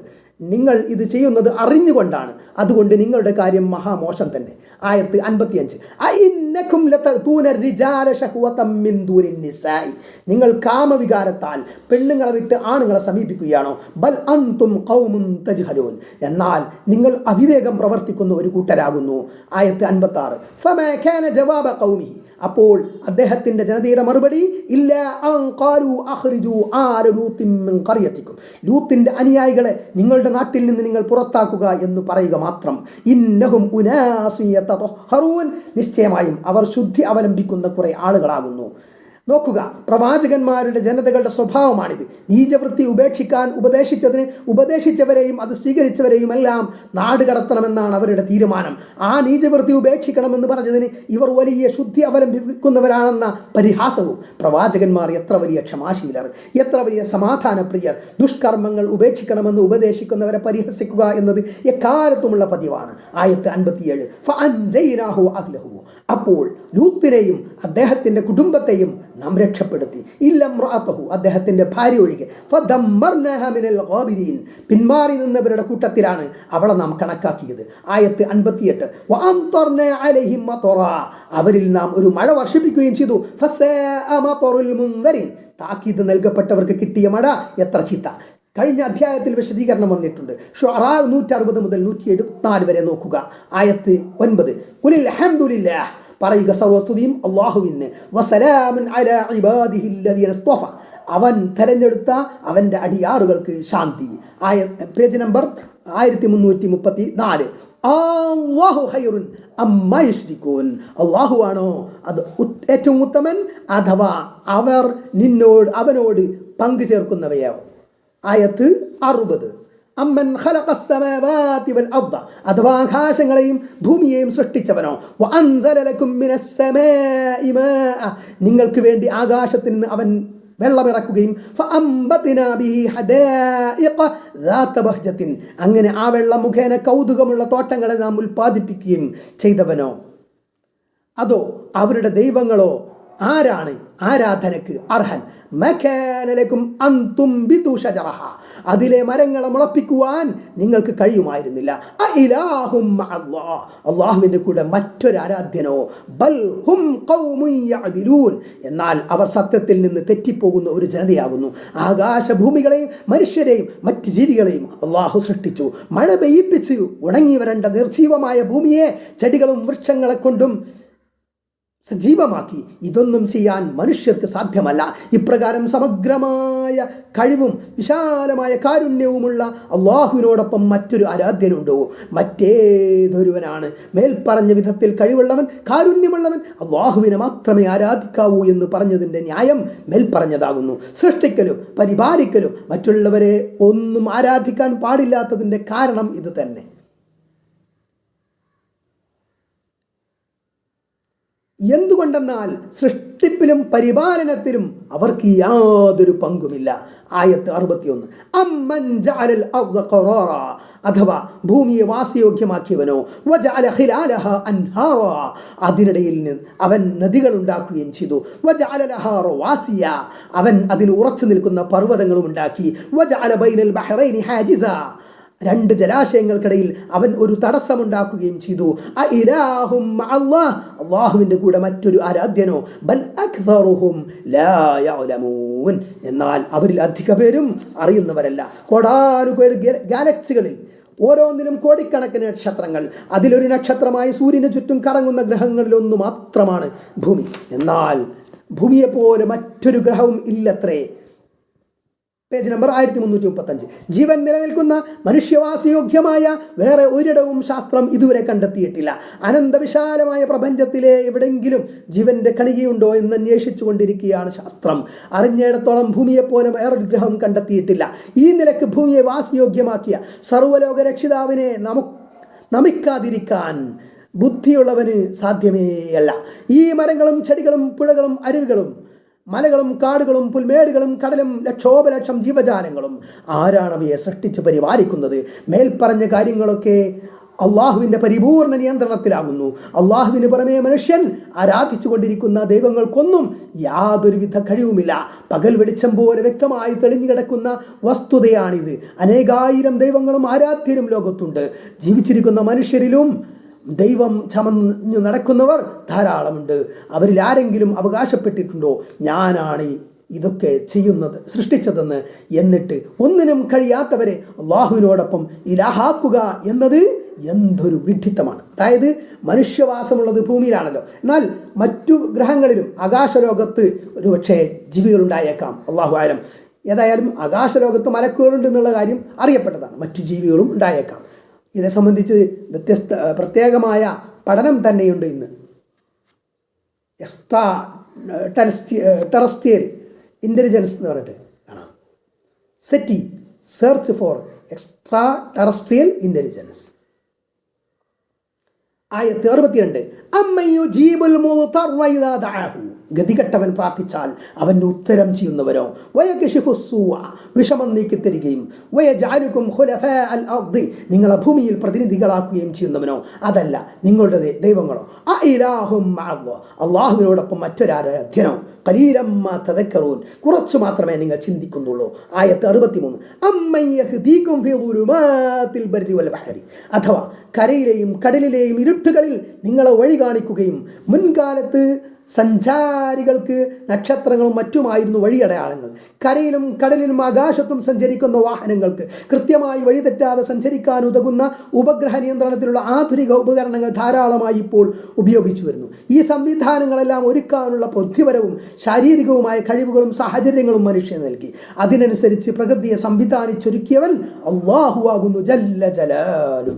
നിങ്ങൾ ഇത് ചെയ്യുന്നത് അറിഞ്ഞുകൊണ്ടാണ്, അതുകൊണ്ട് നിങ്ങളുടെ കാര്യം മഹാമോശം തന്നെ. ആയത്ത് 55. അഇന്നകും ലതൂന റിജാല ശഹവതൻ മിൻ ദൂനിൻ നിസാഇ, നിങ്ങൾ കാമവികാരത്താൽ പെണ്ണുങ്ങളെ വിട്ട് ആണുങ്ങളെ സമീപിക്കുകയാണോ? ബൽ അൻതും ഖൗമുൻ തജ്ഹലൂൻ, എന്നാൽ നിങ്ങൾ അവിവേകം പ്രവർത്തിക്കുന്ന ഒരു കൂട്ടരാകുന്നു. ആയത്ത് 56. ഫമാ കാന ജവാബ ഖൗമിഹി, അപ്പോൾ അദ്ദേഹത്തിൻ്റെ ജനതയുടെ മറുപടി ഇല്ല അൻ ഖാലു അഖ്രിജു ആല ലൂത്തിൻ മിൻ ഖറിയതികും, ലൂത്തിൻ്റെ അനുയായികളെ നിങ്ങളുടെ നാട്ടിൽ നിന്ന് നിങ്ങൾ പുറത്താക്കുക എന്ന് പറയുക മാത്രം. ഇന്നഹും ഉനാസുൻ യതതഹറൂൻ, നിശ്ചയമായും അവർ ശുദ്ധി അവലംബിക്കുന്ന കുറേ ആളുകളാകുന്നു. നോക്കുക, പ്രവാചകന്മാരുടെ ജനതകളുടെ സ്വഭാവമാണിത്. നീചവൃത്തി ഉപേക്ഷിക്കാൻ ഉപദേശിച്ചവരെയും അത് സ്വീകരിച്ചവരെയും എല്ലാം നാട് കടത്തണമെന്നാണ് അവരുടെ തീരുമാനം. ആ നീചവൃത്തി ഉപേക്ഷിക്കണമെന്ന് പറഞ്ഞതിന് ഇവർ വലിയ ശുദ്ധി അവലംബിക്കുന്നവരാണെന്ന പരിഹാസവും. പ്രവാചകന്മാർ എത്ര വലിയ ക്ഷമാശീലർ, എത്ര വലിയ സമാധാനപ്രിയർ. ദുഷ്കർമ്മങ്ങൾ ഉപേക്ഷിക്കണമെന്ന് ഉപദേശിക്കുന്നവരെ പരിഹസിക്കുക എന്നത് എക്കാലത്തുമുള്ള പതിവാണ്. ആയത്ത് 57. ഫഅൻജൈനാഹു അഹ്ലഹു, അപ്പോൾ ലൂത്തിനെയും അദ്ദേഹത്തിൻ്റെ കുടുംബത്തെയും നാം രക്ഷപ്പെടുത്തി. ഇല്ലംറഅതഹു, അദ്ദേഹത്തിൻ്റെ ഭാര്യ ഒഴികെ. ഫദമ്മർനാഹ മിനൽ ഗാബിരീൻ, പിന്മാറി നിന്നവരുടെ കൂട്ടത്തിലാണ് അവളെ നാം കണക്കാക്കിയത്. ആയത്ത് 58. വഅംതർനാ അലൈഹിം മതറ, അവരിൽ നാം ഒരു മഴ വർഷിപ്പിക്കുകയും ചെയ്തു. ഫസാഅ മതറുൽ മുൻദരീൻ, താക്കീത് നൽകപ്പെട്ടവർക്ക് കിട്ടിയ മഴ എത്ര ചീത്ത. കഴിഞ്ഞ അധ്യായത്തിൽ വിശദീകരണം വന്നിട്ടുണ്ട്. ഷുഅറാ 160 മുതൽ 174 വരെ നോക്കുക. ആയത്ത് 9. ഖുലിൽ ഹംദുലില്ലാഹ്, പറയുക സർവസ്തുതിയും അല്ലാഹുവിന്. വസലാമുൻ അലാ ഇബാദിഹില്ലദീന ഇസ്തഫ, അവൻ തെരഞ്ഞെടുത്ത അവൻ്റെ അടിയാറുകൾക്ക് ശാന്തി. Page number 1334. അല്ലാഹു ഖൈറുൻ അമ്മാ യുശ്രികൂൻ, അല്ലാഹു ആണോ അത് ഏറ്റവും ഉത്തമൻ, അഥവാ അവർ അവനോട് പങ്കു ചേർക്കുന്നവയോ? ആയത്ത് 60. അമ്മൻ ഖലഖസ് സമാവാതി വൽ അർദ, അഥവാ ആകാശങ്ങളെയും ഭൂമിയെയും സൃഷ്ടിച്ചവനോ? വഅൻസല ലക്കും മിനസ് സമാഇ മാഅ, നിങ്ങൾക്ക് വേണ്ടി ആകാശത്തിൽ നിന്ന് അവൻ വെള്ളമിറക്കുകയും ഫഅംബത്നാ ബിഹി ഹദായിഖ ദാത ബഹ്ജത്തിൻ, അങ്ങനെ ആ വെള്ളം മുഖേന കൗതുകമുള്ള തോട്ടങ്ങളെ നാം ഉൽപ്പാദിപ്പിക്കുകയും ചെയ്തവനോ? അതോ അവരുടെ ദൈവങ്ങളോ ആരാണ് ആരാധനക്ക് അർഹൻ? മകാനലക്കും അൻതുംബിതു ഷജറഹ, അതിലെ മരങ്ങളെ മുളപ്പിക്കുവാൻ നിങ്ങൾക്ക് കഴിയുമായിരുന്നില്ല. അഇലാഹും മഅല്ലാഹ്, അല്ലാഹുവിൻ്റെ കൂടെ മറ്റൊരു ആരാധ്യനോ? ബൽ ഹും ഖൗമുൻ യഅദിലൂൻ, എന്നാൽ അവർ സത്യത്തിൽ നിന്ന് തെറ്റിപ്പോകുന്ന ഒരു ജനതയാകുന്നു. ആകാശഭൂമികളെയും മനുഷ്യരെയും മറ്റ് ജീവികളെയും അല്ലാഹു സൃഷ്ടിച്ചു. മഴ പെയ്യിപ്പിച്ച് ഉണങ്ങി വരേണ്ട നിർജീവമായ ഭൂമിയെ ചെടികളും വൃക്ഷങ്ങളെ കൊണ്ടും സജീവമാക്കി. ഇതൊന്നും ചെയ്യാൻ മനുഷ്യർക്ക് സാധ്യമല്ല. ഇപ്രകാരം സമഗ്രമായ കഴിവും വിശാലമായ കാരുണ്യവുമുള്ള അള്ളാഹുവിനോടൊപ്പം മറ്റൊരു ആരാധ്യനുണ്ടോ? മറ്റേതൊരുവനാണ് മേൽപ്പറഞ്ഞ വിധത്തിൽ കഴിവുള്ളവൻ, കാരുണ്യമുള്ളവൻ? അള്ളാഹുവിനെ മാത്രമേ ആരാധിക്കാവൂ എന്ന് പറഞ്ഞതിൻ്റെ ന്യായം മേൽപ്പറഞ്ഞതാകുന്നു. സൃഷ്ടിക്കലും പരിപാലിക്കലും മറ്റുള്ളവരെ ഒന്നും ആരാധിക്കാൻ പാടില്ലാത്തതിൻ്റെ കാരണം ഇത് തന്നെ. എന്തുകൊണ്ടെന്നാൽ സൃഷ്ടിപ്പിലും പരിപാലനത്തിലും അവർക്ക് യാതൊരു പങ്കുമില്ല. ആയത്ത് 61. അമ്മൻ ജഅലൽ അർദ ഖറാറ, അഥവാ ഭൂമിയെ വാസയോഗ്യമാക്കിയവനോ? വജഅല ഖിലാലഹ അൻഹാറ, അതിനിടയിൽ നിന്ന് അവൻ നദികൾ ഉണ്ടാക്കുകയും ചെയ്തു. വജഅല ലഹാ റവാസിയ, അവൻ അതിൽ ഉറച്ചു നിൽക്കുന്ന പർവ്വതങ്ങളും ഉണ്ടാക്കി. വജഅല ബൈനൽ ബഹ്റൈനി ഹാജിസ, രണ്ട് ജലാശയങ്ങൾക്കിടയിൽ അവൻ ഒരു തടസ്സമുണ്ടാക്കുകയും ചെയ്തു. അഇലാഹും മഅല്ലാഹ്, അല്ലാഹുവിൻ്റെ കൂടെ മറ്റൊരു ആരാധ്യനോ? ബൽ അക്സറുഹും ലാ യഅലമൂൻ, എന്നാൽ അവരിൽ അധിക പേരും അറിയുന്നവരല്ല. കോടാനുകോടി ഗാലക്സികളിൽ ഓരോന്നിലും കോടിക്കണക്കിന് നക്ഷത്രങ്ങൾ. അതിലൊരു നക്ഷത്രമായി സൂര്യന് ചുറ്റും കറങ്ങുന്ന ഗ്രഹങ്ങളിലൊന്നു മാത്രമാണ് ഭൂമി. എന്നാൽ ഭൂമിയെപ്പോലെ മറ്റൊരു ഗ്രഹവും ഇല്ലത്രേ. Page number 1335. ജീവൻ നിലനിൽക്കുന്ന മനുഷ്യവാസയോഗ്യമായ വേറെ ഒരിടവും ശാസ്ത്രം ഇതുവരെ കണ്ടെത്തിയിട്ടില്ല. അനന്തവിശാലമായ പ്രപഞ്ചത്തിലെ എവിടെയെങ്കിലും ജീവന്റെ കണികയുണ്ടോ എന്ന് അന്വേഷിച്ചു കൊണ്ടിരിക്കുകയാണ് ശാസ്ത്രം. അറിഞ്ഞിടത്തോളം ഭൂമിയെപ്പോലെ വേറൊരു ഗ്രഹം കണ്ടെത്തിയിട്ടില്ല. ഈ നിലക്ക് ഭൂമിയെ വാസയോഗ്യമാക്കിയ സർവ്വലോക രക്ഷിതാവിനെ നമിക്കാതിരിക്കാൻ ബുദ്ധിയുള്ളവന് സാധ്യമേയല്ല. ഈ മരങ്ങളും ചെടികളും പുഴകളും അരുവികളും മലകളും കാടുകളും പുൽമേടുകളും കടലും ലക്ഷോപലക്ഷം ജീവജാലങ്ങളും ആരാണവയെ സൃഷ്ടിച്ച് പരിപാലിക്കുന്നത്? മേൽപ്പറഞ്ഞ കാര്യങ്ങളൊക്കെ അള്ളാഹുവിൻ്റെ പരിപൂർണ നിയന്ത്രണത്തിലാകുന്നു. അള്ളാഹുവിന് പുറമേ മനുഷ്യൻ ആരാധിച്ചു കൊണ്ടിരിക്കുന്ന ദൈവങ്ങൾക്കൊന്നും യാതൊരുവിധ കഴിവുമില്ല. പകൽ വെളിച്ചം പോലെ വ്യക്തമായി തെളിഞ്ഞു കിടക്കുന്ന വസ്തുതയാണിത്. അനേകായിരം ദൈവങ്ങളും ആരാധ്യരും ലോകത്തുണ്ട്. ജീവിച്ചിരിക്കുന്ന മനുഷ്യരിലും ദൈവം ചമഞ്ഞു നടക്കുന്നവർ ധാരാളമുണ്ട്. അവരിൽ ആരെങ്കിലും അവകാശപ്പെട്ടിട്ടുണ്ടോ ഞാനാണ് ഇതൊക്കെ സൃഷ്ടിച്ചതെന്ന്? എന്നിട്ട് ഒന്നിനും കഴിയാത്തവരെ അള്ളാഹുവിനോടൊപ്പം ഇലാഹാക്കുക എന്നത് എന്തൊരു വിഡ്ഢിത്തമാണ്. അതായത് മനുഷ്യവാസമുള്ളത് ഭൂമിയിലാണല്ലോ, എന്നാൽ മറ്റു ഗ്രഹങ്ങളിലും ആകാശലോകത്ത് ഒരുപക്ഷെ ജീവികളുണ്ടായേക്കാം. അള്ളാഹു ആലം. ഏതായാലും ആകാശലോകത്ത് മലക്കുകളുണ്ട് എന്നുള്ള കാര്യം അറിയപ്പെട്ടതാണ്. മറ്റു ജീവികളും ഉണ്ടായേക്കാം. ഇതേ സംബന്ധിച്ച് പ്രത്യേകമായ പഠനം തന്നെയുണ്ട് ഇന്ന്. എക്സ്ട്രാ ടെറസ്ട്രിയൽ ഇൻ്റലിജൻസ് എന്ന് പറഞ്ഞിട്ട് കാണാം. Settee, search for extra terrestrial intelligence. ആയത്ത് 62. ഗതികെട്ടവൻ പ്രാർത്ഥിച്ചാൽ അവന് ഉത്തരം ചെയ്യുന്നവരോ? വിഷമം നീക്കിത്തരികയും നിങ്ങളെ ഭൂമിയിൽ പ്രതിനിധികളാക്കുകയും ചെയ്യുന്നവനോ? അതല്ല നിങ്ങളുടെ ദൈവങ്ങളോ? അള്ളാഹുവിനോടൊപ്പം മറ്റൊരാരാധ്യനോ? ഖലീലമ്മാ തദക്കറൂൻ, കുറച്ചു മാത്രമേ നിങ്ങൾ ചിന്തിക്കുന്നുള്ളൂ. ആയത്ത് 63. അഥവാ കരയിലെയും കടലിലെയും ഇരുട്ടുകളിൽ നിങ്ങളെ വഴി കാണിക്കുകയും മുൻകാലത്ത് സഞ്ചാരികൾക്ക് നക്ഷത്രങ്ങളും മറ്റുമായിരുന്നു വഴിയടയാളങ്ങൾ. കരയിലും കടലിലും ആകാശത്തും സഞ്ചരിക്കുന്ന വാഹനങ്ങൾക്ക് കൃത്യമായി വഴിതെറ്റാതെ സഞ്ചരിക്കാൻ ഉതകുന്ന ഉപഗ്രഹ നിയന്ത്രണത്തിലുള്ള ആധുനിക ഉപകരണങ്ങൾ ധാരാളമായി ഇപ്പോൾ ഉപയോഗിച്ചു വരുന്നു. ഈ സംവിധാനങ്ങളെല്ലാം ഒരുക്കാനുള്ള ബുദ്ധിപരവും ശാരീരികവുമായ കഴിവുകളും സാഹചര്യങ്ങളും മനുഷ്യന് നൽകി. അതിനനുസരിച്ച് പ്രകൃതിയെ സംവിധാനിച്ചൊരുക്കിയവൻ അല്ലാഹു ആകുന്നു ജല്ല ജലാലു.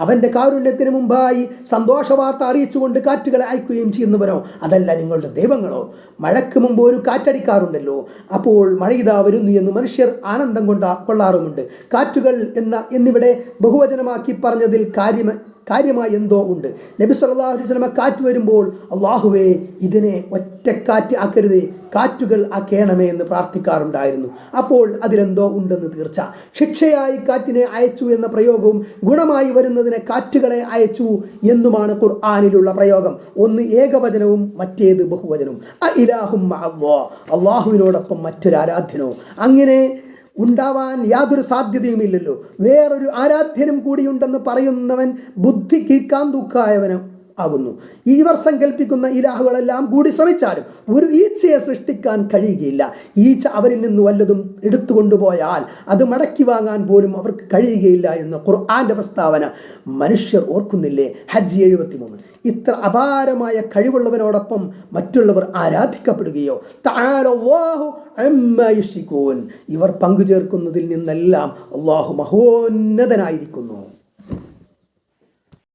അവന്റെ കാരുണ്യത്തിന് മുമ്പായി സന്തോഷവാർത്ത അറിയിച്ചുകൊണ്ട് കാറ്റുകളെ അയക്കുകയും ചെയ്യുന്നവനോ? അതല്ല നിങ്ങളുടെ ദൈവങ്ങളോ? മഴയ്ക്ക് മുമ്പ് ഒരു കാറ്റടിക്കാറുണ്ടല്ലോ, അപ്പോൾ മഴയിതാ വരുന്നു എന്ന് മനുഷ്യർ ആനന്ദം കൊള്ളാറുമുണ്ട്. കാറ്റുകൾ എന്നിവിടെ ബഹുവചനമാക്കി പറഞ്ഞതിൽ കാര്യമായി എന്തോ ഉണ്ട്. നബി സല്ലല്ലാഹു അലൈഹി വസല്ലം കാറ്റ് വരുമ്പോൾ അള്ളാഹുവേ ഇതിനെ ഒറ്റക്കാറ്റ് ആക്കരുതേ, കാറ്റുകൾ ആക്കേണമേ എന്ന് പ്രാർത്ഥിക്കാറുണ്ടായിരുന്നു. അപ്പോൾ അതിലെന്തോ ഉണ്ടെന്ന് തീർച്ച. ശിക്ഷയായി കാറ്റിനെ അയച്ചു എന്ന പ്രയോഗവും ഗുണമായി വരുന്നതിനെ കാറ്റുകളെ അയച്ചു എന്നുമാണ് ഖുർആനിലുള്ള പ്രയോഗം. ഒന്ന് ഏകവചനവും മറ്റേത് ബഹുവചനവും. ഇലാഹും മഅല്ലാഹ്, അള്ളാഹുവിനോടൊപ്പം മറ്റൊരാരാധ്യനോ അങ്ങനെ ഉണ്ടാവാൻ യാതൊരു സാധ്യതയുമില്ലല്ലോ. വേറൊരു ആരാധ്യനും കൂടിയുണ്ടെന്ന് പറയുന്നവൻ ബുദ്ധി കീഴ്ക്കാന്തൂക്കായവനും ആകുന്നു. ഇവർ സങ്കല്പിക്കുന്ന ഇലാഹുകളെല്ലാം കൂടി ശ്രമിച്ചാലും ഒരു ഈച്ചയെ സൃഷ്ടിക്കാൻ കഴിയുകയില്ല. ഈച്ച അവരിൽ നിന്ന് വല്ലതും എടുത്തുകൊണ്ടുപോയാൽ അത് മടക്കി വാങ്ങാൻ പോലും അവർക്ക് കഴിയുകയില്ല എന്ന് ഖുർആന്റെ പ്രസ്താവന മനുഷ്യർ ഓർക്കുന്നില്ലേ? ഹജ്ജ് 73. ഇത്ര അപാരമായ കഴിവുള്ളവനോടൊപ്പം മറ്റുള്ളവർ ആരാധിക്കപ്പെടുകയോ? തആലല്ലാഹു അമ്മാ യുശ്രികൂൻ, ഇവർ പങ്കുചേർക്കുന്നതിൽ നിന്നെല്ലാം അള്ളാഹു മഹോന്നതനായിരിക്കുന്നു.